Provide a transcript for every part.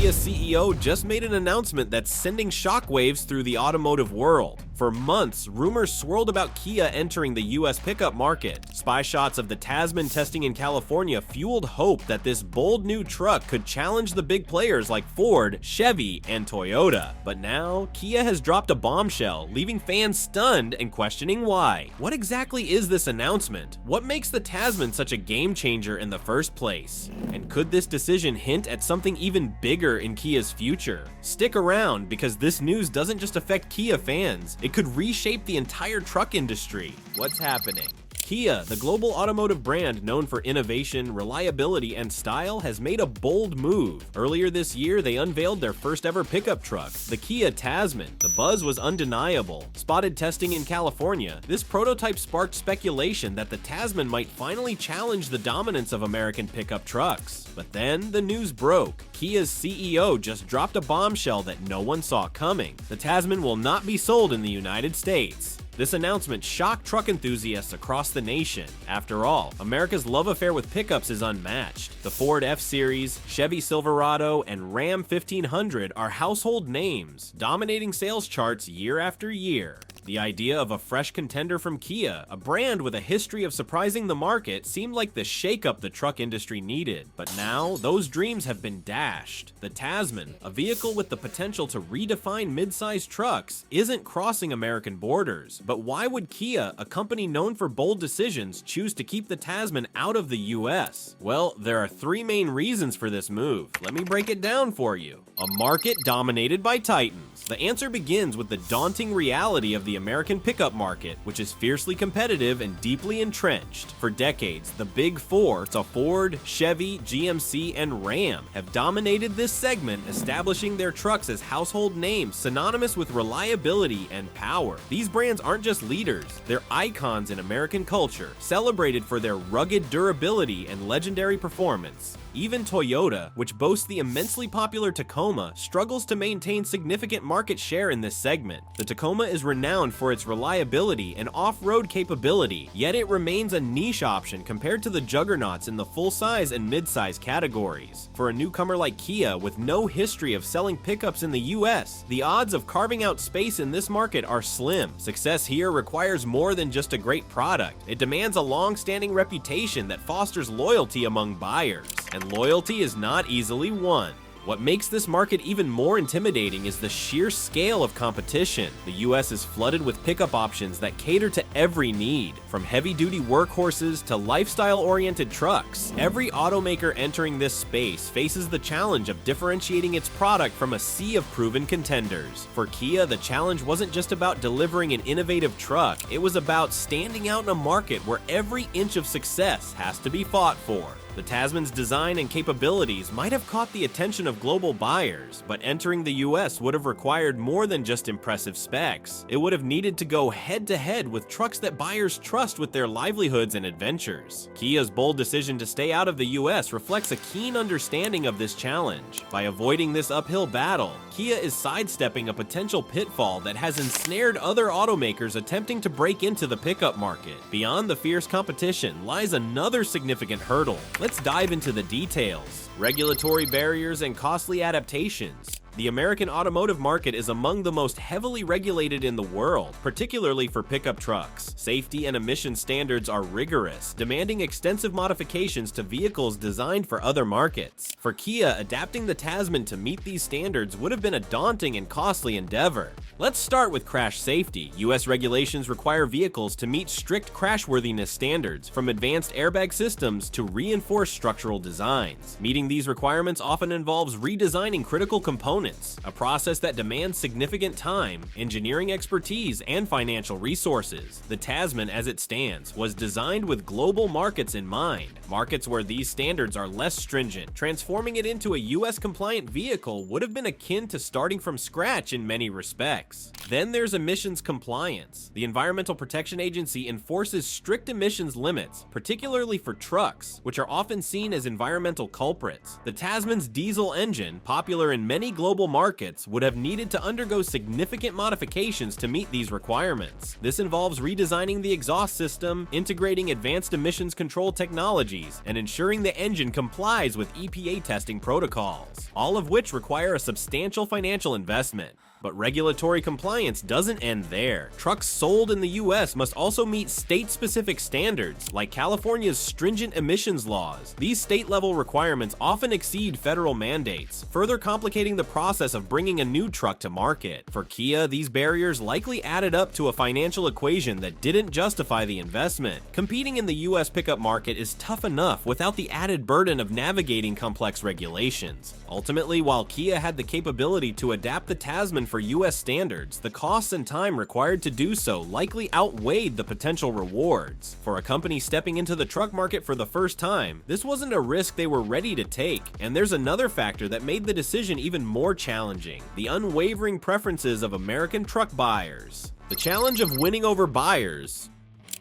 Kia's CEO just made an announcement that's sending shockwaves through the automotive world. For months, rumors swirled about Kia entering the US pickup market. Spy shots of the Tasman testing in California fueled hope that this bold new truck could challenge the big players like Ford, Chevy, and Toyota. But now, Kia has dropped a bombshell, leaving fans stunned and questioning why. What exactly is this announcement? What makes the Tasman such a game changer in the first place? And could this decision hint at something even bigger in Kia's future? Stick around, because this news doesn't just affect Kia fans, it could reshape the entire truck industry. What's happening? Kia, the global automotive brand known for innovation, reliability, and style, has made a bold move. Earlier this year, they unveiled their first ever pickup truck, the Kia Tasman. The buzz was undeniable. Spotted testing in California, this prototype sparked speculation that the Tasman might finally challenge the dominance of American pickup trucks. But then, the news broke. Kia's CEO just dropped a bombshell that no one saw coming. The Tasman will not be sold in the United States. This announcement shocked truck enthusiasts across the nation. After all, America's love affair with pickups is unmatched. The Ford F-Series, Chevy Silverado, and Ram 1500 are household names, dominating sales charts year after year. The idea of a fresh contender from Kia, a brand with a history of surprising the market, seemed like the shakeup the truck industry needed. But now, those dreams have been dashed. The Tasman, a vehicle with the potential to redefine mid-sized trucks, isn't crossing American borders. But why would Kia, a company known for bold decisions, choose to keep the Tasman out of the US? Well, there are three main reasons for this move. Let me break it down for you. A market dominated by titans. The answer begins with the daunting reality of the American pickup market, which is fiercely competitive and deeply entrenched. For decades, the big four, so Ford, Chevy, GMC, and Ram, have dominated this segment, establishing their trucks as household names synonymous with reliability and power. These brands aren't just leaders, they're icons in American culture, celebrated for their rugged durability and legendary performance. Even Toyota, which boasts the immensely popular Tacoma, struggles to maintain significant market share in this segment. The Tacoma is renowned for its reliability and off-road capability, yet it remains a niche option compared to the juggernauts in the full-size and mid-size categories. For a newcomer like Kia, with no history of selling pickups in the US, the odds of carving out space in this market are slim. Success here requires more than just a great product. It demands a long-standing reputation that fosters loyalty among buyers. And loyalty is not easily won. What makes this market even more intimidating is the sheer scale of competition. The US is flooded with pickup options that cater to every need, from heavy-duty workhorses to lifestyle-oriented trucks. Every automaker entering this space faces the challenge of differentiating its product from a sea of proven contenders. For Kia, the challenge wasn't just about delivering an innovative truck, it was about standing out in a market where every inch of success has to be fought for. The Tasman's design and capabilities might have caught the attention of global buyers, but entering the US would have required more than just impressive specs. It would have needed to go head-to-head with trucks that buyers trust with their livelihoods and adventures. Kia's bold decision to stay out of the US reflects a keen understanding of this challenge. By avoiding this uphill battle, Kia is sidestepping a potential pitfall that has ensnared other automakers attempting to break into the pickup market. Beyond the fierce competition lies another significant hurdle. Let's dive into the details. Regulatory barriers and costly adaptations. The American automotive market is among the most heavily regulated in the world, particularly for pickup trucks. Safety and emission standards are rigorous, demanding extensive modifications to vehicles designed for other markets. For Kia, adapting the Tasman to meet these standards would have been a daunting and costly endeavor. Let's start with crash safety. US regulations require vehicles to meet strict crashworthiness standards, from advanced airbag systems to reinforced structural designs. Meeting these requirements often involves redesigning critical components, a process that demands significant time, engineering expertise, and financial resources. The Tasman, as it stands, was designed with global markets in mind, markets where these standards are less stringent. Transforming it into a US-compliant vehicle would have been akin to starting from scratch in many respects. trucks. Then there's emissions compliance. The Environmental Protection Agency enforces strict emissions limits, particularly for trucks, which are often seen as environmental culprits. The Tasman's diesel engine, popular in many global markets, would have needed to undergo significant modifications to meet these requirements. This involves redesigning the exhaust system, integrating advanced emissions control technologies, and ensuring the engine complies with EPA testing protocols, all of which require a substantial financial investment. But regulatory compliance doesn't end there. Trucks sold in the US must also meet state-specific standards, like California's stringent emissions laws. These state-level requirements often exceed federal mandates, further complicating the process of bringing a new truck to market. For Kia, these barriers likely added up to a financial equation that didn't justify the investment. Competing in the US pickup market is tough enough without the added burden of navigating complex regulations. Ultimately, while Kia had the capability to adapt the Tasman for US standards, the costs and time required to do so likely outweighed the potential rewards. For a company stepping into the truck market for the first time, this wasn't a risk they were ready to take. And there's another factor that made the decision even more challenging: the unwavering preferences of American truck buyers. The challenge of winning over buyers.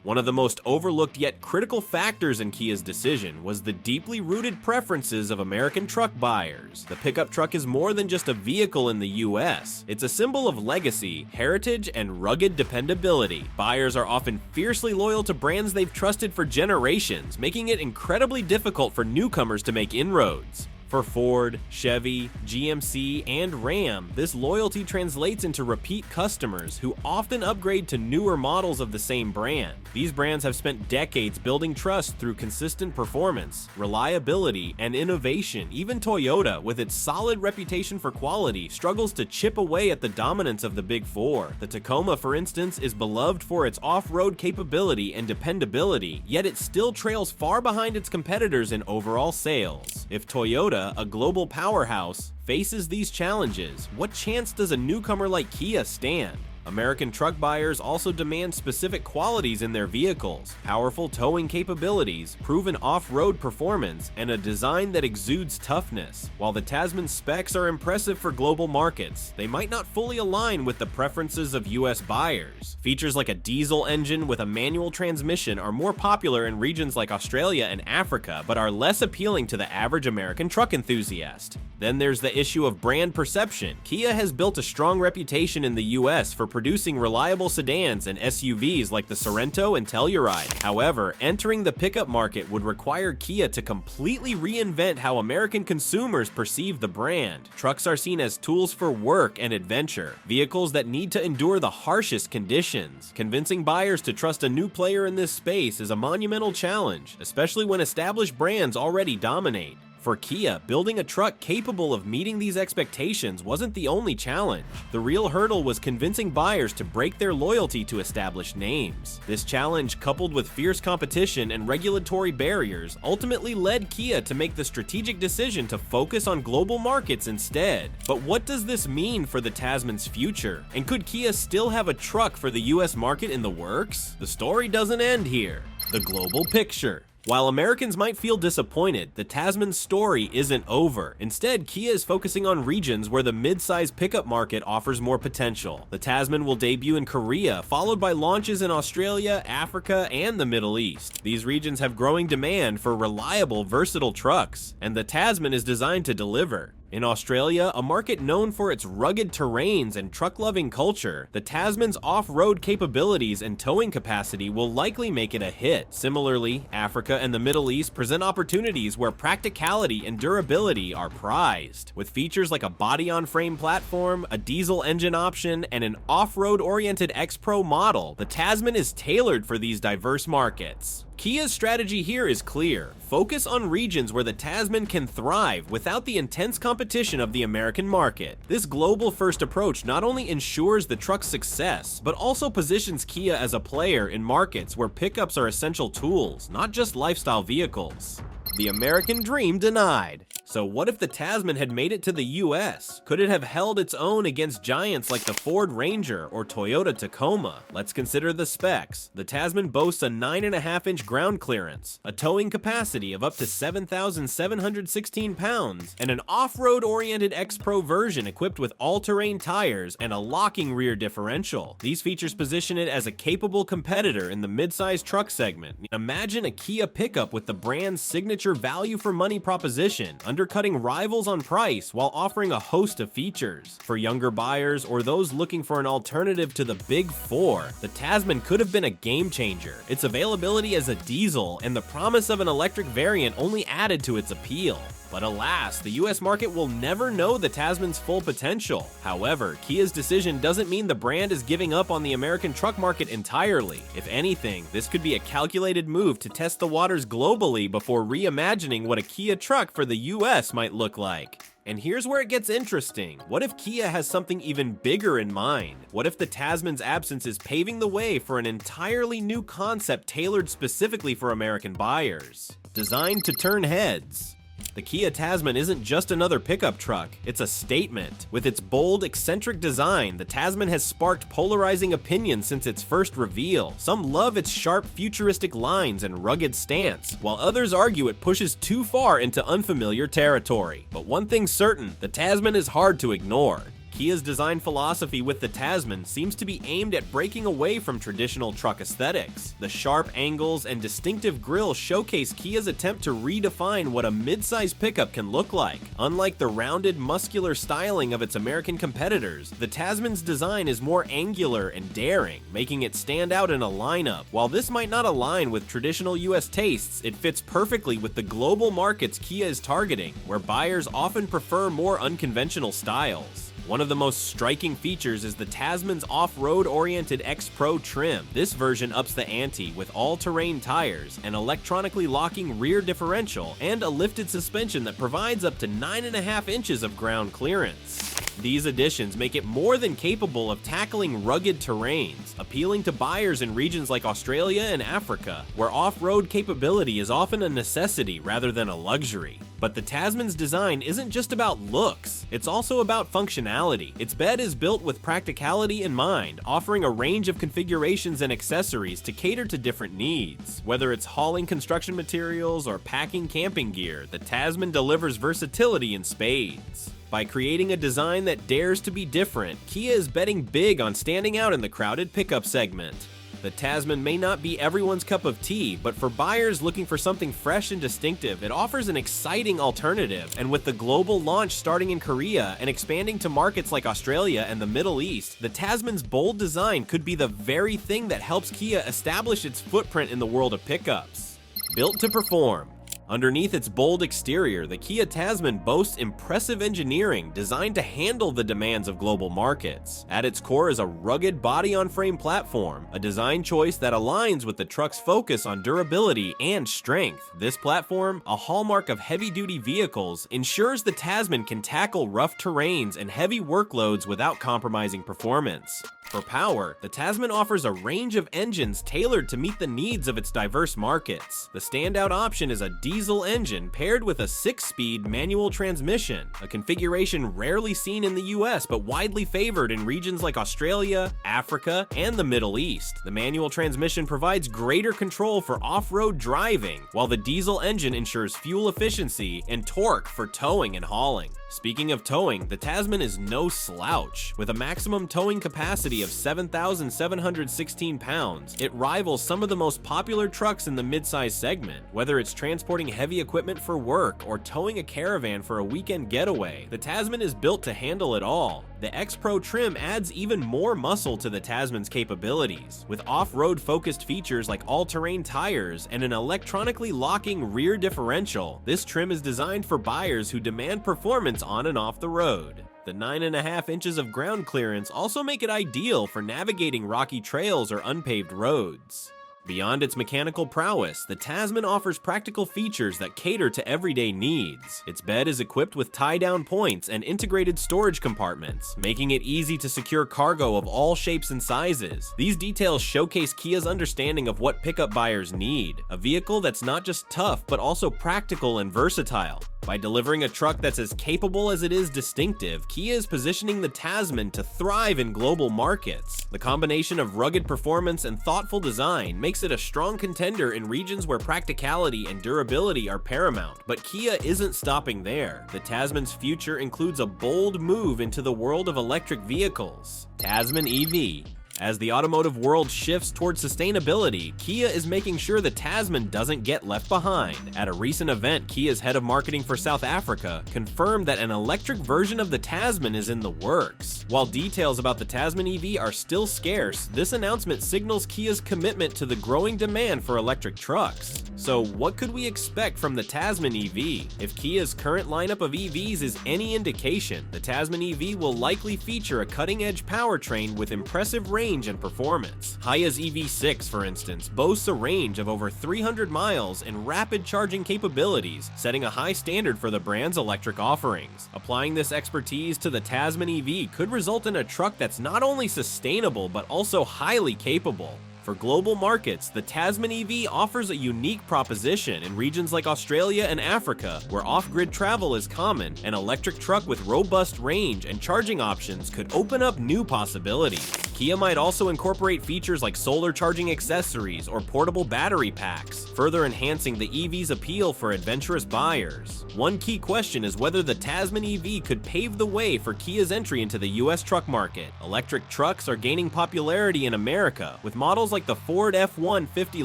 One of the most overlooked yet critical factors in Kia's decision was the deeply rooted preferences of American truck buyers. The pickup truck is more than just a vehicle in the US. It's a symbol of legacy, heritage, and rugged dependability. Buyers are often fiercely loyal to brands they've trusted for generations, making it incredibly difficult for newcomers to make inroads. For Ford, Chevy, GMC, and Ram, this loyalty translates into repeat customers who often upgrade to newer models of the same brand. These brands have spent decades building trust through consistent performance, reliability, and innovation. Even Toyota, with its solid reputation for quality, struggles to chip away at the dominance of the Big Four. The Tacoma, for instance, is beloved for its off-road capability and dependability, yet it still trails far behind its competitors in overall sales. If Toyota, a global powerhouse, faces these challenges, what chance does a newcomer like Kia stand? American truck buyers also demand specific qualities in their vehicles: powerful towing capabilities, proven off-road performance, and a design that exudes toughness. While the Tasman specs are impressive for global markets, they might not fully align with the preferences of US buyers. Features like a diesel engine with a manual transmission are more popular in regions like Australia and Africa, but are less appealing to the average American truck enthusiast. Then there's the issue of brand perception. Kia has built a strong reputation in the US for producing reliable sedans and SUVs like the Sorento and Telluride. However, entering the pickup market would require Kia to completely reinvent how American consumers perceive the brand. Trucks are seen as tools for work and adventure, vehicles that need to endure the harshest conditions. Convincing buyers to trust a new player in this space is a monumental challenge, especially when established brands already dominate. For Kia, building a truck capable of meeting these expectations wasn't the only challenge. The real hurdle was convincing buyers to break their loyalty to established names. This challenge, coupled with fierce competition and regulatory barriers, ultimately led Kia to make the strategic decision to focus on global markets instead. But what does this mean for the Tasman's future? And could Kia still have a truck for the US market in the works? The story doesn't end here. The global picture. While Americans might feel disappointed, the Tasman story isn't over. Instead, Kia is focusing on regions where the mid-size pickup market offers more potential. The Tasman will debut in Korea, followed by launches in Australia, Africa, and the Middle East. These regions have growing demand for reliable, versatile trucks, and the Tasman is designed to deliver. In Australia, a market known for its rugged terrains and truck-loving culture, the Tasman's off-road capabilities and towing capacity will likely make it a hit. Similarly, Africa and the Middle East present opportunities where practicality and durability are prized. With features like a body-on-frame platform, a diesel engine option, and an off-road-oriented X-Pro model, the Tasman is tailored for these diverse markets. Kia's strategy here is clear. Focus on regions where the Tasman can thrive without the intense competition of the American market. This global-first approach not only ensures the truck's success, but also positions Kia as a player in markets where pickups are essential tools, not just lifestyle vehicles. The American dream denied. So what if the Tasman had made it to the US? Could it have held its own against giants like the Ford Ranger or Toyota Tacoma? Let's consider the specs. The Tasman boasts a 9.5-inch ground clearance, a towing capacity of up to 7,716 pounds, and an off-road oriented X-Pro version equipped with all-terrain tires and a locking rear differential. These features position it as a capable competitor in the mid-size truck segment. Imagine a Kia pickup with the brand's signature value for money proposition, undercutting rivals on price while offering a host of features. For younger buyers or those looking for an alternative to the Big Four, the Tasman could have been a game changer. Its availability as a diesel and the promise of an electric variant only added to its appeal. But alas, the US market will never know the Tasman's full potential. However, Kia's decision doesn't mean the brand is giving up on the American truck market entirely. If anything, this could be a calculated move to test the waters globally before reimagining what a Kia truck for the US might look like. And here's where it gets interesting. What if Kia has something even bigger in mind? What if the Tasman's absence is paving the way for an entirely new concept tailored specifically for American buyers? Designed to turn heads. The Kia Tasman isn't just another pickup truck, it's a statement. With its bold, eccentric design, the Tasman has sparked polarizing opinions since its first reveal. Some love its sharp, futuristic lines and rugged stance, while others argue it pushes too far into unfamiliar territory. But one thing's certain, the Tasman is hard to ignore. Kia's design philosophy with the Tasman seems to be aimed at breaking away from traditional truck aesthetics. The sharp angles and distinctive grille showcase Kia's attempt to redefine what a mid-size pickup can look like. Unlike the rounded, muscular styling of its American competitors, the Tasman's design is more angular and daring, making it stand out in a lineup. While this might not align with traditional US tastes, it fits perfectly with the global markets Kia is targeting, where buyers often prefer more unconventional styles. One of the most striking features is the Tasman's off-road oriented X-Pro trim. This version ups the ante with all-terrain tires, an electronically locking rear differential, and a lifted suspension that provides up to 9.5 inches of ground clearance. These additions make it more than capable of tackling rugged terrains, appealing to buyers in regions like Australia and Africa, where off-road capability is often a necessity rather than a luxury. But the Tasman's design isn't just about looks, it's also about functionality. Its bed is built with practicality in mind, offering a range of configurations and accessories to cater to different needs. Whether it's hauling construction materials or packing camping gear, the Tasman delivers versatility in spades. By creating a design that dares to be different, Kia is betting big on standing out in the crowded pickup segment. The Tasman may not be everyone's cup of tea, but for buyers looking for something fresh and distinctive, it offers an exciting alternative. And with the global launch starting in Korea and expanding to markets like Australia and the Middle East, the Tasman's bold design could be the very thing that helps Kia establish its footprint in the world of pickups. Built to perform. Underneath its bold exterior, the Kia Tasman boasts impressive engineering designed to handle the demands of global markets. At its core is a rugged body-on-frame platform, a design choice that aligns with the truck's focus on durability and strength. This platform, a hallmark of heavy-duty vehicles, ensures the Tasman can tackle rough terrains and heavy workloads without compromising performance. For power, the Tasman offers a range of engines tailored to meet the needs of its diverse markets. The standout option is a diesel engine paired with a 6-speed manual transmission, a configuration rarely seen in the US but widely favored in regions like Australia, Africa, and the Middle East. The manual transmission provides greater control for off-road driving, while the diesel engine ensures fuel efficiency and torque for towing and hauling. Speaking of towing, the Tasman is no slouch. With a maximum towing capacity of 7,716 pounds, it rivals some of the most popular trucks in the midsize segment. Whether it's transporting heavy equipment for work or towing a caravan for a weekend getaway, the Tasman is built to handle it all. The X-Pro trim adds even more muscle to the Tasman's capabilities. With off-road focused features like all-terrain tires and an electronically locking rear differential, this trim is designed for buyers who demand performance on and off the road. The 9.5 inches of ground clearance also make it ideal for navigating rocky trails or unpaved roads. Beyond its mechanical prowess, the Tasman offers practical features that cater to everyday needs. Its bed is equipped with tie-down points and integrated storage compartments, making it easy to secure cargo of all shapes and sizes. These details showcase Kia's understanding of what pickup buyers need, a vehicle that's not just tough but also practical and versatile. By delivering a truck that's as capable as it is distinctive, Kia is positioning the Tasman to thrive in global markets. The combination of rugged performance and thoughtful design makes it a strong contender in regions where practicality and durability are paramount. But Kia isn't stopping there. The Tasman's future includes a bold move into the world of electric vehicles. Tasman EV. As the automotive world shifts towards sustainability, Kia is making sure the Tasman doesn't get left behind. At a recent event, Kia's head of marketing for South Africa confirmed that an electric version of the Tasman is in the works. While details about the Tasman EV are still scarce, this announcement signals Kia's commitment to the growing demand for electric trucks. So what could we expect from the Tasman EV? If Kia's current lineup of EVs is any indication, the Tasman EV will likely feature a cutting-edge powertrain with impressive range and performance. Hia's EV6, for instance, boasts a range of over 300 miles and rapid charging capabilities, setting a high standard for the brand's electric offerings. Applying this expertise to the Tasman EV could result in a truck that's not only sustainable but also highly capable. For global markets, the Tasman EV offers a unique proposition in regions like Australia and Africa, where off-grid travel is common. An electric truck with robust range and charging options could open up new possibilities. Kia might also incorporate features like solar charging accessories or portable battery packs, further enhancing the EV's appeal for adventurous buyers. One key question is whether the Tasman EV could pave the way for Kia's entry into the US truck market. Electric trucks are gaining popularity in America, with models like the Ford F-150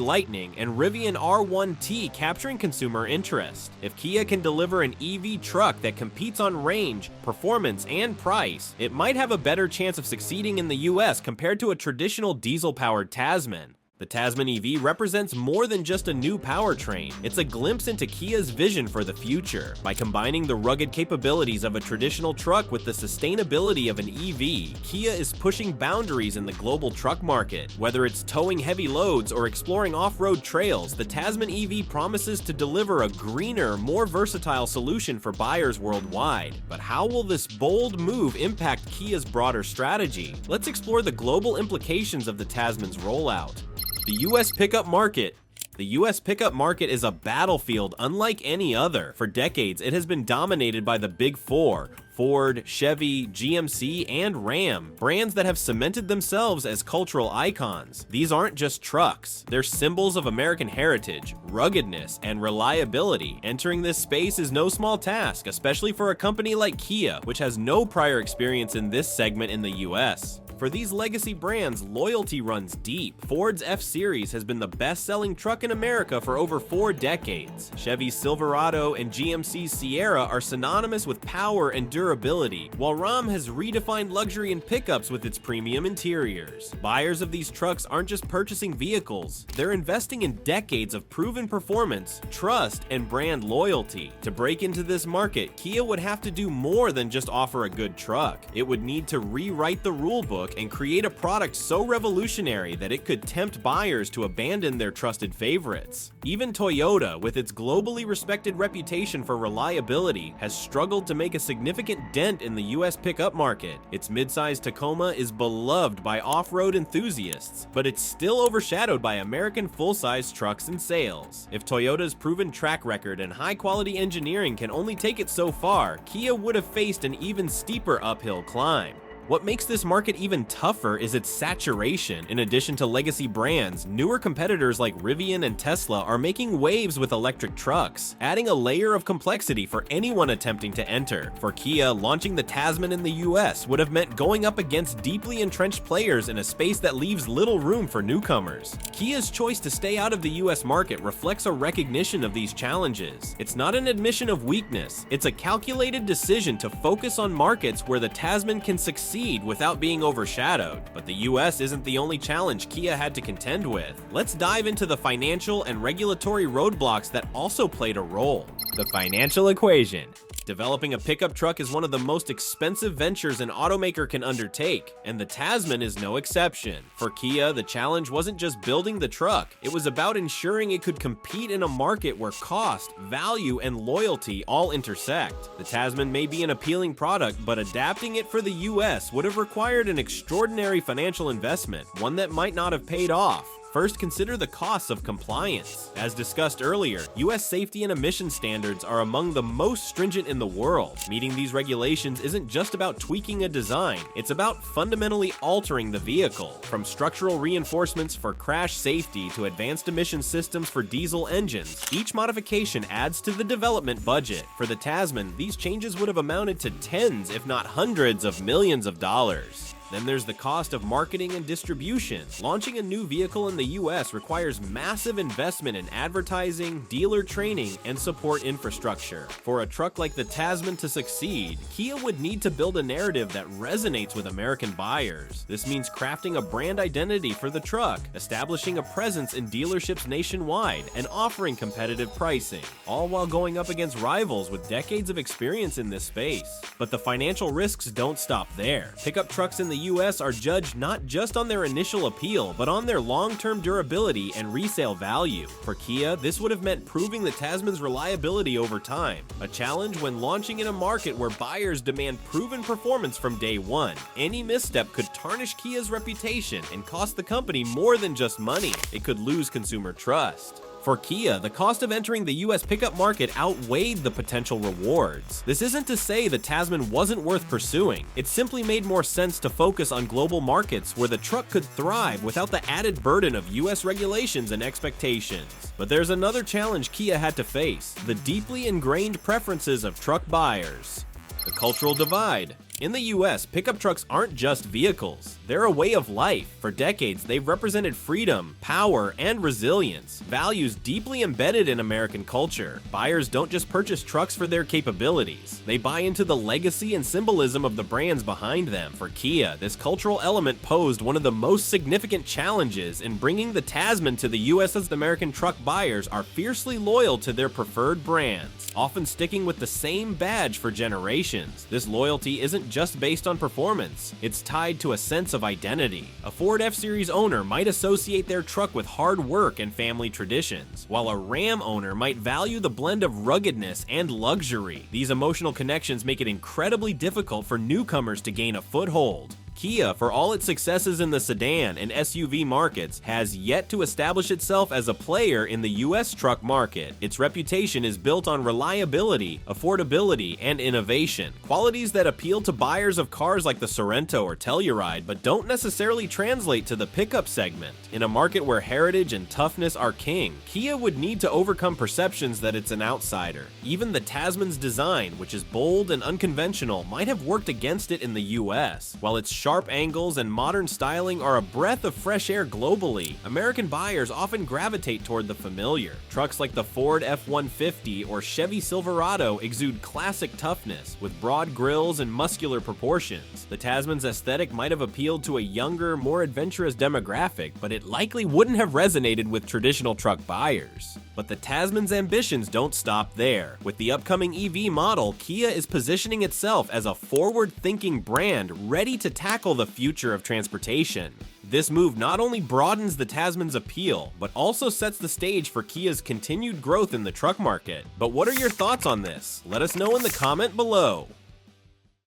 Lightning and Rivian R1T capturing consumer interest. If Kia can deliver an EV truck that competes on range, performance, and price, it might have a better chance of succeeding in the US compared to a traditional diesel-powered Tasman. The Tasman EV represents more than just a new powertrain. It's a glimpse into Kia's vision for the future. By combining the rugged capabilities of a traditional truck with the sustainability of an EV, Kia is pushing boundaries in the global truck market. Whether it's towing heavy loads or exploring off-road trails, the Tasman EV promises to deliver a greener, more versatile solution for buyers worldwide. But how will this bold move impact Kia's broader strategy? Let's explore the global implications of the Tasman's rollout. The US pickup market. The US pickup market is a battlefield unlike any other. For decades, it has been dominated by the Big Four: Ford, Chevy, GMC, and Ram, brands that have cemented themselves as cultural icons. These aren't just trucks, they're symbols of American heritage, ruggedness, and reliability. Entering this space is no small task, especially for a company like Kia, which has no prior experience in this segment in the US. For these legacy brands, loyalty runs deep. Ford's F-Series has been the best-selling truck in America for over 4 decades. Chevy's Silverado and GMC's Sierra are synonymous with power and durability, while Ram has redefined luxury in pickups with its premium interiors. Buyers of these trucks aren't just purchasing vehicles, they're investing in decades of proven performance, trust, and brand loyalty. To break into this market, Kia would have to do more than just offer a good truck. It would need to rewrite the rulebook and create a product so revolutionary that it could tempt buyers to abandon their trusted favorites. Even Toyota, with its globally respected reputation for reliability, has struggled to make a significant dent in the US pickup market. Its midsize Tacoma is beloved by off-road enthusiasts, but it's still overshadowed by American full-size trucks and sales. If Toyota's proven track record and high-quality engineering can only take it so far, Kia would have faced an even steeper uphill climb. What makes this market even tougher is its saturation. In addition to legacy brands, newer competitors like Rivian and Tesla are making waves with electric trucks, adding a layer of complexity for anyone attempting to enter. For Kia, launching the Tasman in the US would have meant going up against deeply entrenched players in a space that leaves little room for newcomers. Kia's choice to stay out of the US market reflects a recognition of these challenges. It's not an admission of weakness, it's a calculated decision to focus on markets where the Tasman can succeed without being overshadowed. But the US isn't the only challenge Kia had to contend with. Let's dive into the financial and regulatory roadblocks that also played a role. The financial equation. Developing a pickup truck is one of the most expensive ventures an automaker can undertake, and the Tasman is no exception. For Kia, the challenge wasn't just building the truck, it was about ensuring it could compete in a market where cost, value, and loyalty all intersect. The Tasman may be an appealing product, but adapting it for the US would have required an extraordinary financial investment, one that might not have paid off. First, consider the costs of compliance. As discussed earlier, US safety and emission standards are among the most stringent in the world. Meeting these regulations isn't just about tweaking a design, it's about fundamentally altering the vehicle. From structural reinforcements for crash safety to advanced emission systems for diesel engines, each modification adds to the development budget. For the Tasman, these changes would have amounted to tens, if not hundreds of millions of dollars. Then there's the cost of marketing and distribution. Launching a new vehicle in the US requires massive investment in advertising, dealer training, and support infrastructure. For a truck like the Tasman to succeed, Kia would need to build a narrative that resonates with American buyers. This means crafting a brand identity for the truck, establishing a presence in dealerships nationwide, and offering competitive pricing, all while going up against rivals with decades of experience in this space. But the financial risks don't stop there. Pickup trucks in the US are judged not just on their initial appeal, but on their long-term durability and resale value. For Kia, this would have meant proving the Tasman's reliability over time, a challenge when launching in a market where buyers demand proven performance from day one. Any misstep could tarnish Kia's reputation and cost the company more than just money. It could lose consumer trust. For Kia, the cost of entering the US pickup market outweighed the potential rewards. This isn't to say the Tasman wasn't worth pursuing, it simply made more sense to focus on global markets where the truck could thrive without the added burden of US regulations and expectations. But there's another challenge Kia had to face: the deeply ingrained preferences of truck buyers. The cultural divide. In the US, pickup trucks aren't just vehicles, they're a way of life. For decades, they've represented freedom, power, and resilience, values deeply embedded in American culture. Buyers don't just purchase trucks for their capabilities, they buy into the legacy and symbolism of the brands behind them. For Kia, this cultural element posed one of the most significant challenges in bringing the Tasman to the US, as American truck buyers are fiercely loyal to their preferred brands, often sticking with the same badge for generations. This loyalty isn't just based on performance, it's tied to a sense of identity. A Ford F-Series owner might associate their truck with hard work and family traditions, while a Ram owner might value the blend of ruggedness and luxury. These emotional connections make it incredibly difficult for newcomers to gain a foothold. Kia, for all its successes in the sedan and SUV markets, has yet to establish itself as a player in the US truck market. Its reputation is built on reliability, affordability, and innovation, qualities that appeal to buyers of cars like the Sorento or Telluride, but don't necessarily translate to the pickup segment. In a market where heritage and toughness are king, Kia would need to overcome perceptions that it's an outsider. Even the Tasman's design, which is bold and unconventional, might have worked against it in the US. While its sharp angles and modern styling are a breath of fresh air globally, American buyers often gravitate toward the familiar. Trucks like the Ford F-150 or Chevy Silverado exude classic toughness, with broad grills and muscular proportions. The Tasman's aesthetic might have appealed to a younger, more adventurous demographic, but it likely wouldn't have resonated with traditional truck buyers. But the Tasman's ambitions don't stop there. With the upcoming EV model, Kia is positioning itself as a forward-thinking brand ready to tackle the future of transportation. This move not only broadens the Tasman's appeal, but also sets the stage for Kia's continued growth in the truck market. But what are your thoughts on this? Let us know in the comment below.